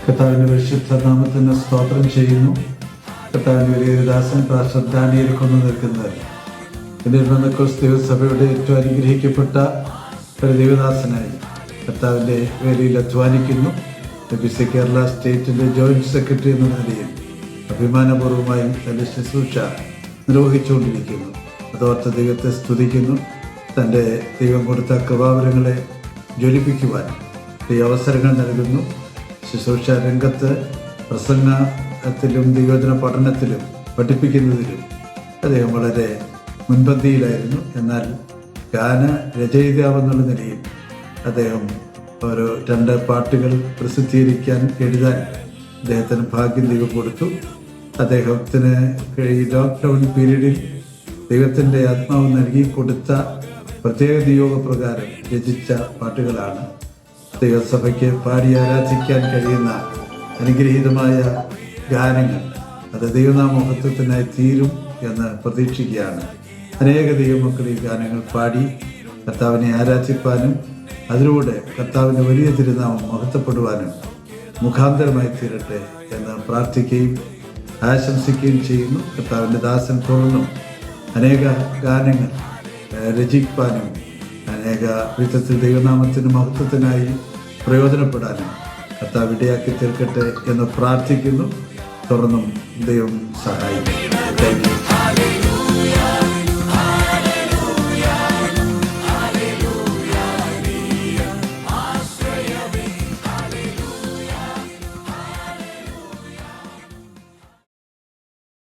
കർത്താവിൻ്റെ പരിശുദ്ധ നാമത്തിന് സ്തോത്രം ചെയ്യുന്നു. കർത്താവിൻ്റെ വലിയ ദാസൻ പാസ്റ്റർ ഡാനിയേൽ കൊന്നു നിൽക്കുന്നത് എൻ്റെ പെന്തക്കോസ്ത് ദൈവസഭയുടെ ഏറ്റവും അനുഗ്രഹിക്കപ്പെട്ട ഒരു ദൈവദാസനായി കർത്താവിൻ്റെ വേദിയിൽ അധ്വാനിക്കുന്നു. എബിസി കേരള സ്റ്റേറ്റിൻ്റെ ജോയിൻറ്റ് സെക്രട്ടറി എന്ന നിലയിൽ അഭിമാനപൂർവ്വമായും തൻ്റെ ശുശ്രൂഷ നിർവഹിച്ചുകൊണ്ടിരിക്കുന്നു. അതോർത്ത് ദൈവത്തെ സ്തുതിക്കുന്നു. തൻ്റെ ദൈവം കൊടുത്ത കൃപാവരങ്ങളെ ജ്വലിപ്പിക്കുവാൻ ഈ അവസരങ്ങൾ നൽകുന്നു. ശുശ്രൂഷ രംഗത്ത് പ്രസംഗത്തിലും ദൈവവചന പഠനത്തിലും പഠിപ്പിക്കുന്നതിലും അദ്ദേഹം വളരെ മുൻപന്തിയിലായിരുന്നു. എന്നാൽ ഗാന രചയിതാവെന്നുള്ള നിലയിൽ അദ്ദേഹം ഒരു 2 പാട്ടുകൾ പ്രസിദ്ധീകരിക്കാൻ എഴുതാൻ അദ്ദേഹത്തിന് ഭാഗ്യം ദൈവം കൊടുത്തു. അദ്ദേഹത്തിന് ഈ ലോക്ക്ഡൗൺ പീരീഡിൽ ദൈവത്തിൻ്റെ ആത്മാവ് നൽകി കൊടുത്ത പ്രത്യേക നിയോഗപ്രകാരം രചിച്ച പാട്ടുകളാണ്. ദൈവസഭയ്ക്ക് പാടി ആരാധിക്കാൻ കഴിയുന്ന അനുഗ്രഹീതമായ ഗാനങ്ങൾ. അത് ദൈവനാമഹത്വത്തിനായി തീരും എന്ന് പ്രതീക്ഷിക്കുകയാണ്. അനേക ദൈവമക്കൾ ഈ ഗാനങ്ങൾ പാടി കർത്താവിനെ ആരാധിപ്പാനും അതിലൂടെ കർത്താവിൻ്റെ വലിയ തിരുനാമം മഹത്വപ്പെടുവാനും മുഖാന്തരമായി തീരട്ടെ എന്ന് പ്രാർത്ഥിക്കുകയും ആശംസിക്കുകയും ചെയ്യുന്നു. കർത്താവിൻ്റെ ദാസൻ തുടർന്നും അനേക ഗാനങ്ങൾ രചിപ്പാനും അനേക വിധത്തിൽ ദൈവനാമത്തിന് മഹത്വത്തിനായി പ്രയോജനപ്പെടാനും കർത്താവ് ഇടയാക്കി തീർക്കട്ടെ എന്ന് പ്രാർത്ഥിക്കുന്നു. തുടർന്നും ദൈവം സഹായിക്കും. Thank you.